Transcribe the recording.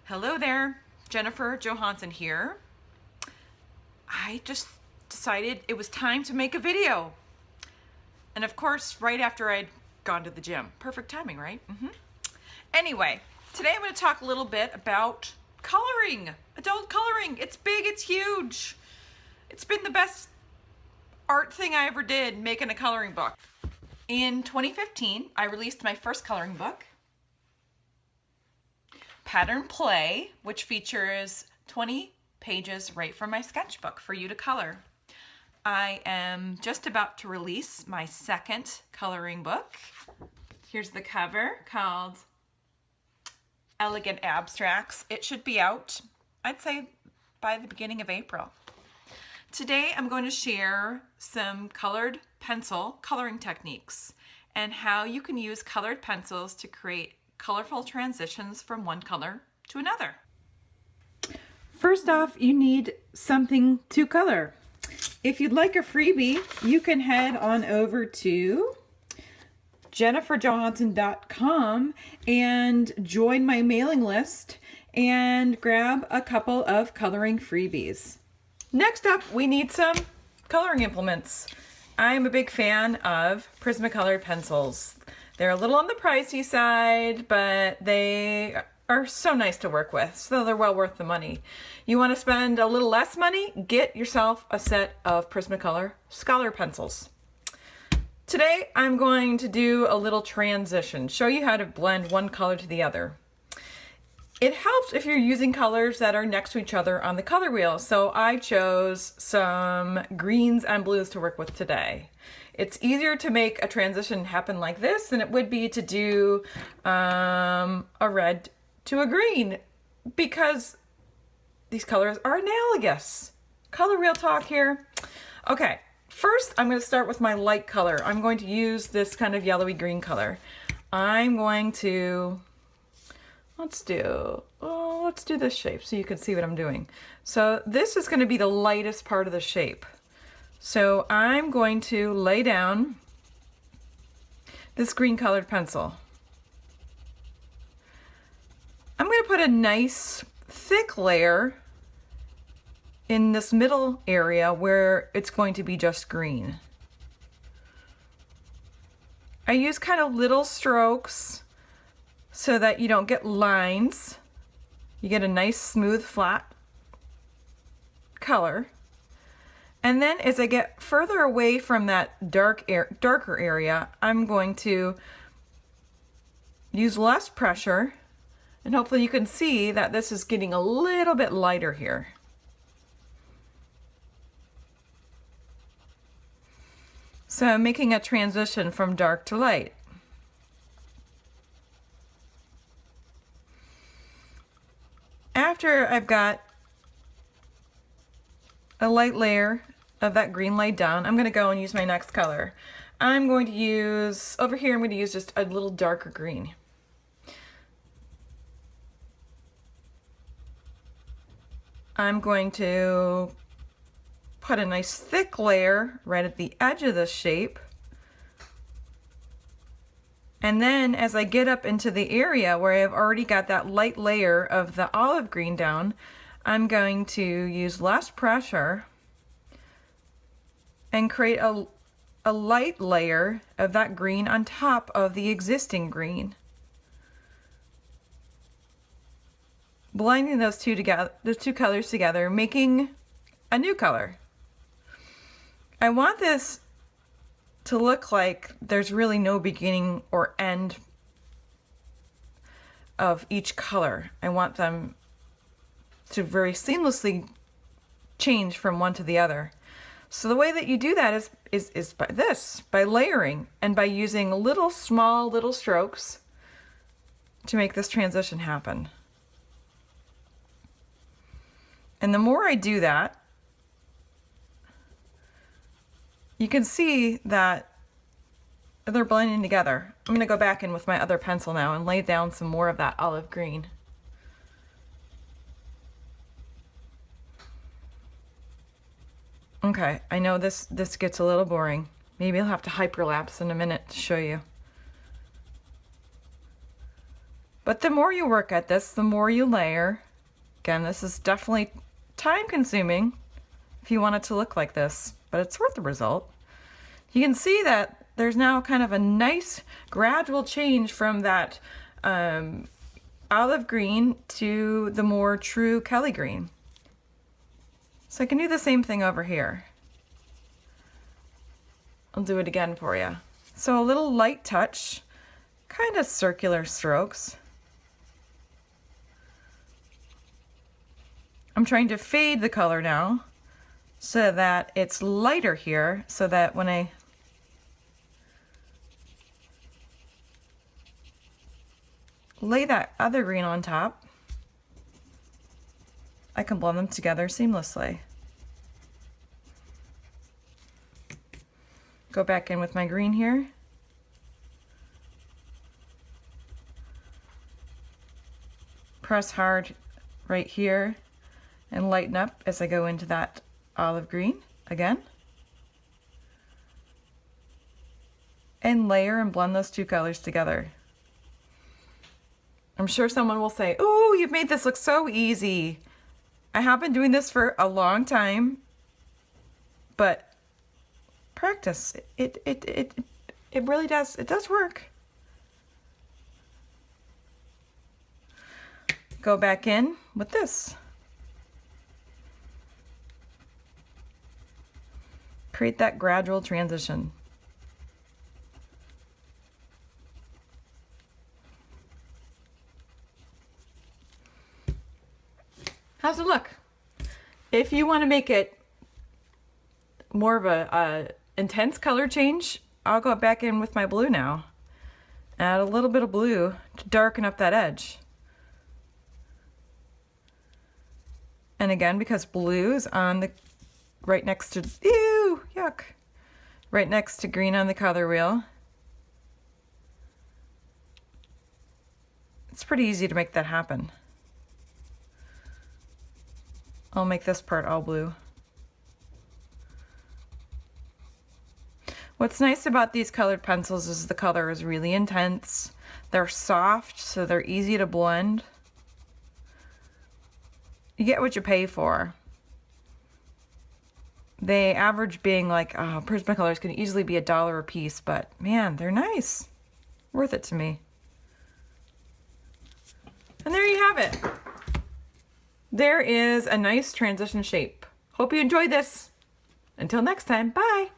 Hello there, Jennifer Johansson here. I just decided it was time to make a video. And of course, right after I'd gone to the gym. Perfect timing, right? Anyway, today I'm going to talk a little bit about coloring, adult coloring. It's big, it's huge. It's been the best art thing I ever did, making a coloring book. In 2015, I released my first coloring book, Pattern Play, which features 20 pages right from my sketchbook for you to color. I am just about to release my second coloring book. Here's the cover, called Elegant Abstracts. It should be out, I'd say, by the beginning of April. Today I'm going to share some colored pencil coloring techniques and how you can use colored pencils to create colorful transitions from one color to another. First off, you need something to color. If you'd like a freebie, you can head on over to jenniferjohansson.com and join my mailing list and grab a couple of coloring freebies. Next up, we need some coloring implements. I'm a big fan of Prismacolor pencils. They're a little on the pricey side, but they are so nice to work with, so they're well worth the money. You want to spend a little less money? Get yourself a set of Prismacolor Scholar pencils. Today, I'm going to do a little transition, show you how to blend one color to the other. It helps if you're using colors that are next to each other on the color wheel, so I chose some greens and blues to work with today. It's easier to make a transition happen like this than it would be to do a red to a green, because these colors are analogous. Color wheel talk here. Okay, first I'm going to start with my light color. I'm going to use this kind of yellowy green color. I'm going to, let's do this shape so you can see what I'm doing. So this is going to be the lightest part of the shape. So I'm going to lay down this green colored pencil. I'm going to put a nice thick layer in this middle area where it's going to be just green. I use kind of little strokes so that you don't get lines. You get a nice smooth flat color. And then as I get further away from that darker area, I'm going to use less pressure, and hopefully you can see that this is getting a little bit lighter here. So I'm making a transition from dark to light. After I've got a light layer of that green laid down, I'm going to go and use my next color. I'm going to use, over here I'm going to use just a little darker green. I'm going to put a nice thick layer right at the edge of this shape. And then as I get up into the area where I've already got that light layer of the olive green down, I'm going to use less pressure and create a light layer of that green on top of the existing green. Blending those two colors together, making a new color. I want this to look like there's really no beginning or end of each color. I want them to very seamlessly change from one to the other. So the way that you do that is by layering and by using small little strokes to make this transition happen. And the more I do that, you can see that they're blending together. I'm going to go back in with my other pencil now and lay down some more of that olive green. Okay, I know this gets a little boring. Maybe I'll have to hyperlapse in a minute to show you. But the more you work at this, the more you layer. Again, this is definitely time consuming if you want it to look like this, but it's worth the result. You can see that there's now kind of a nice gradual change from that olive green to the more true Kelly green. So I can do the same thing over here. I'll do it again for you. So a little light touch, kind of circular strokes. I'm trying to fade the color now so that it's lighter here, so that when I lay that other green on top, I can blend them together seamlessly. Go back in with my green here. Press hard right here and lighten up as I go into that olive green again. And layer and blend those two colors together. I'm sure someone will say, "Oh, you've made this look so easy." I have been doing this for a long time, but practice, it really does, it does work. Go back in with this. Create that gradual transition. How's it look? If you want to make it more of a intense color change, I'll go back in with my blue now. Add a little bit of blue to darken up that edge. And again, because blue is on the right next to, ew, yuck, right next to green on the color wheel, it's pretty easy to make that happen. I'll make this part all blue. What's nice about these colored pencils is the color is really intense. They're soft, so they're easy to blend. You get what you pay for. They average being like, oh, Prismacolors can easily be $1 a piece, but man, they're nice. Worth it to me. And there you have it. There is a nice transition shape. Hope you enjoyed this. Until next time, bye.